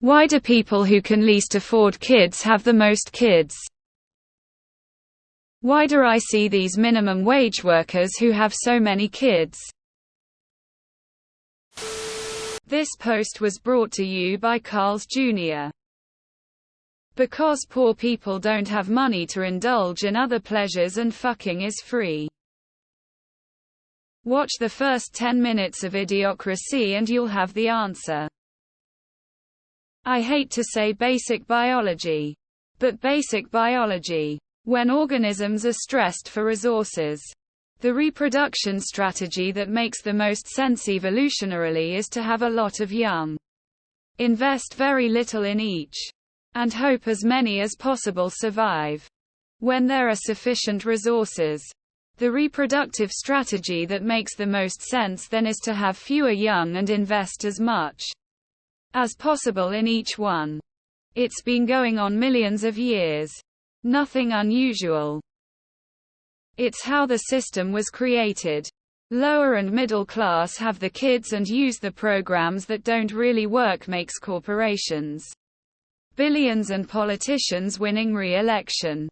Why do people who can least afford kids have the most kids? Why do I see these minimum wage workers who have so many kids? This post was brought to you by Carl's Jr. Because poor people don't have money to indulge in other pleasures and fucking is free. Watch the first 10 minutes of Idiocracy and you'll have the answer. I hate to say basic biology. But basic biology. When organisms are stressed for resources, the reproduction strategy that makes the most sense evolutionarily is to have a lot of young. Invest very little in each. And hope as many as possible survive. When there are sufficient resources, the reproductive strategy that makes the most sense then is to have fewer young and invest as much as possible in each one. It's been going on millions of years. Nothing unusual. It's how the system was created. Lower and middle class have the kids and use the programs that don't really work makes corporations. Billions and politicians winning re-election.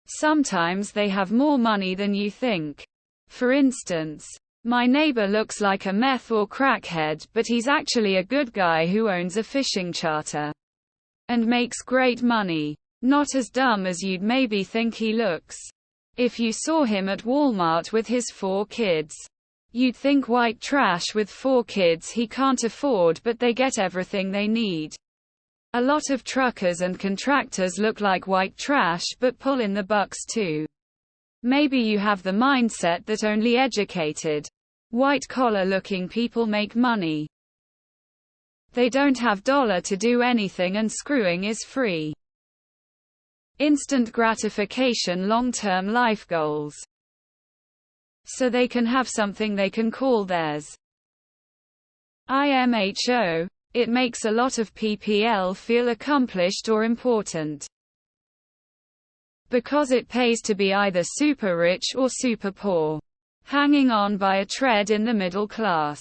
Sometimes they have more money than you think. For instance, my neighbor looks like a meth or crackhead, but he's actually a good guy who owns a fishing charter. And makes great money. Not as dumb as you'd maybe think he looks. If you saw him at Walmart with his 4 kids, you'd think white trash with 4 kids he can't afford, but they get everything they need. A lot of truckers and contractors look like white trash but pull in the bucks too. Maybe you have the mindset that only educated, white-collar looking people make money. They don't have dollar to do anything and screwing is free. Instant gratification, long-term life goals. So they can have something they can call theirs. IMHO. It makes a lot of PPL feel accomplished or important. Because it pays to be either super rich or super poor. Hanging on by a thread in the middle class.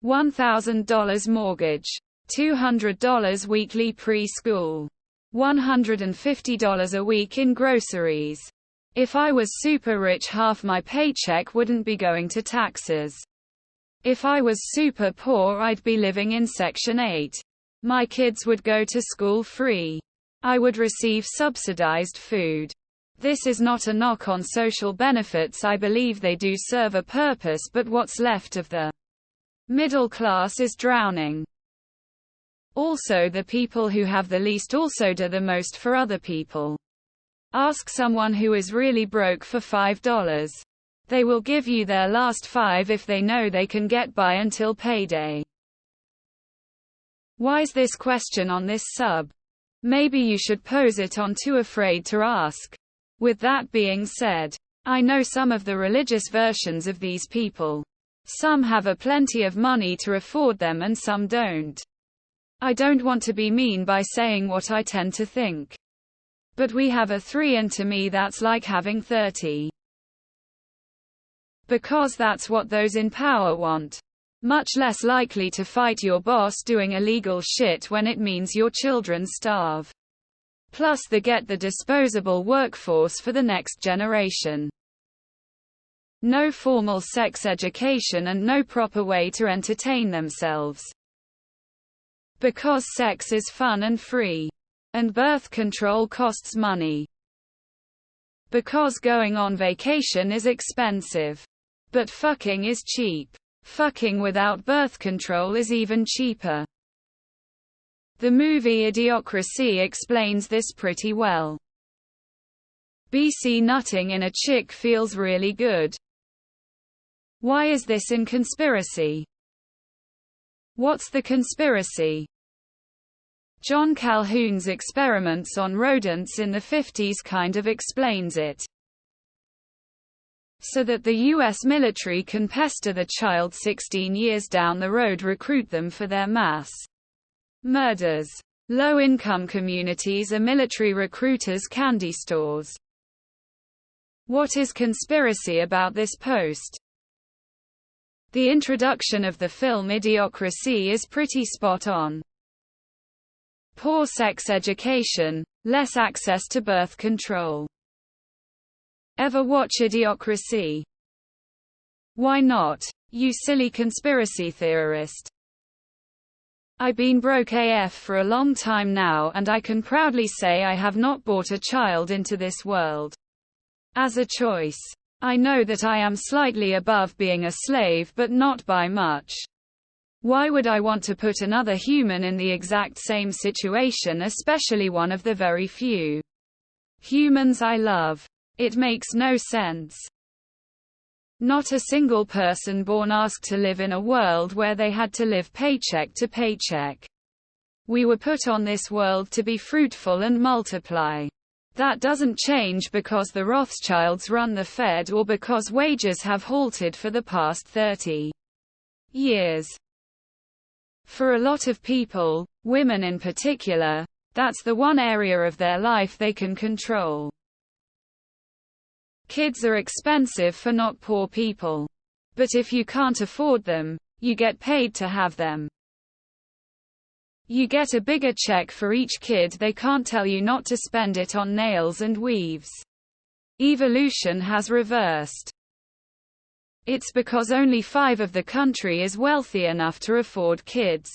$1,000 mortgage. $200 weekly preschool. $150 a week in groceries. If I was super rich, half my paycheck wouldn't be going to taxes. If I was super poor, I'd be living in Section 8. My kids would go to school free. I would receive subsidized food. This is not a knock on social benefits, I believe they do serve a purpose, but what's left of the middle class is drowning. Also, the people who have the least also do the most for other people. Ask someone who is really broke for $5. They will give you their last 5 if they know they can get by until payday. Why's this question on this sub? Maybe you should pose it on Too Afraid to Ask. With that being said, I know some of the religious versions of these people. Some have a plenty of money to afford them and some don't. I don't want to be mean by saying what I tend to think. But we have a 3 and to me that's like having 30. Because that's what those in power want. Much less likely to fight your boss doing illegal shit when it means your children starve. Plus they get the disposable workforce for the next generation. No formal sex education and no proper way to entertain themselves. Because sex is fun and free. And birth control costs money. Because going on vacation is expensive. But fucking is cheap. Fucking without birth control is even cheaper. The movie Idiocracy explains this pretty well. BC nutting in a chick feels really good. Why is this in conspiracy? What's the conspiracy? John Calhoun's experiments on rodents in the 50s kind of explains it. So that the US military can pester the child 16 years down the road, recruit them for their mass murders. Low-income communities are military recruiters' candy stores. What is conspiracy about this post? The introduction of the film Idiocracy is pretty spot on. poor sex education, less access to birth control. Ever watch Idiocracy? Why not? You silly conspiracy theorist. I've been broke AF for a long time now, and I can proudly say I have not brought a child into this world as a choice. I know that I am slightly above being a slave, but not by much. Why would I want to put another human in the exact same situation, especially one of the very few humans I love? It makes no sense. Not a single person born asked to live in a world where they had to live paycheck to paycheck. We were put on this world to be fruitful and multiply. That doesn't change because the Rothschilds run the Fed or because wages have halted for the past 30 years. For a lot of people, women in particular, that's the one area of their life they can control. Kids are expensive for not poor people. But if you can't afford them, you get paid to have them. You get a bigger check for each kid. They can't tell you not to spend it on nails and weaves. Evolution has reversed. It's because only 5% of the country is wealthy enough to afford kids.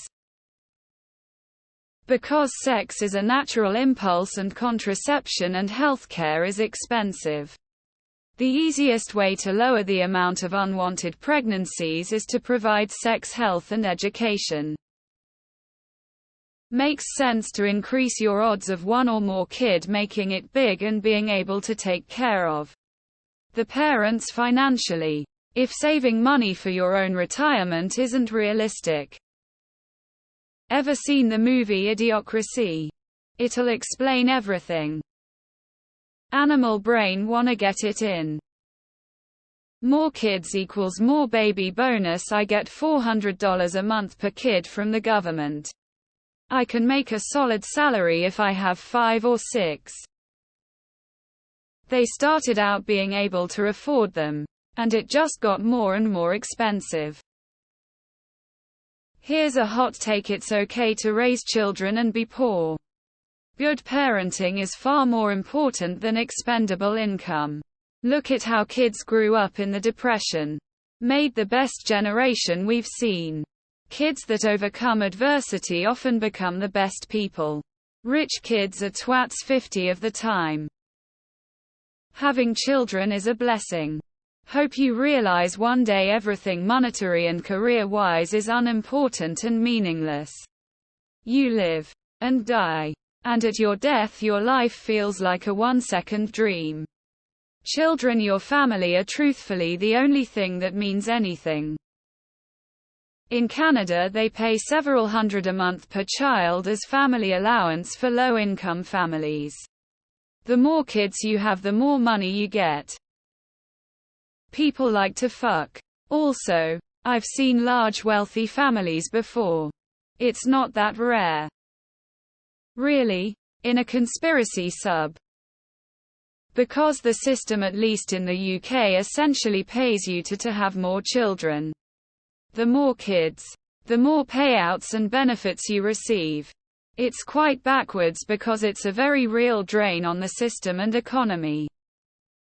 Because sex is a natural impulse and contraception and healthcare is expensive. The easiest way to lower the amount of unwanted pregnancies is to provide sex health and education. Makes sense to increase your odds of one or more kid making it big and being able to take care of the parents financially, if saving money for your own retirement isn't realistic. Ever seen the movie Idiocracy? It'll explain everything. Animal brain, wanna get it in. More kids equals more baby bonus. I get $400 a month per kid from the government. I can make a solid salary if I have 5 or 6. They started out being able to afford them, and it just got more and more expensive. Here's a hot take: it's okay to raise children and be poor. Good parenting is far more important than expendable income. Look at how kids grew up in the Depression. Made the best generation we've seen. Kids that overcome adversity often become the best people. Rich kids are twats 50% of the time. Having children is a blessing. Hope you realize one day everything monetary and career-wise is unimportant and meaningless. You live and die. And at your death your life feels like a 1-second dream. Children, your family, are truthfully the only thing that means anything. In Canada they pay several hundred a month per child as family allowance for low-income families. The more kids you have, the more money you get. People like to fuck. Also, I've seen large wealthy families before. It's not that rare. Really? In a conspiracy sub. Because the system, at least in the UK, essentially pays you to have more children. The more kids, the more payouts and benefits you receive. It's quite backwards because it's a very real drain on the system and economy.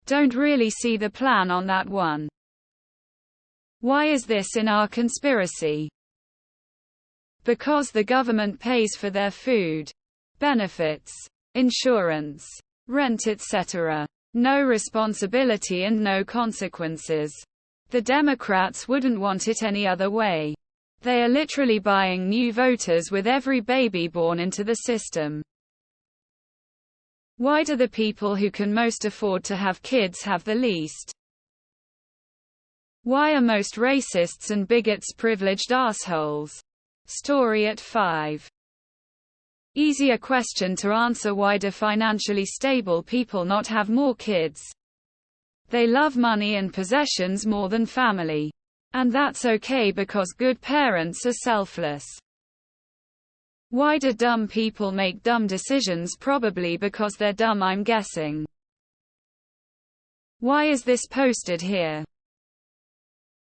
Don't really see the plan on that one. Why is this in our conspiracy? Because the government pays for their food, benefits, insurance, rent, etc. No responsibility and no consequences. The Democrats wouldn't want it any other way. They are literally buying new voters with every baby born into the system. Why do the people who can most afford to have kids have the least? Why are most racists and bigots privileged assholes? Story at 5. Easier question to answer: why do financially stable people not have more kids? They love money and possessions more than family. And that's okay because good parents are selfless. Why do dumb people make dumb decisions? Probably because they're dumb, I'm guessing. Why is this posted here?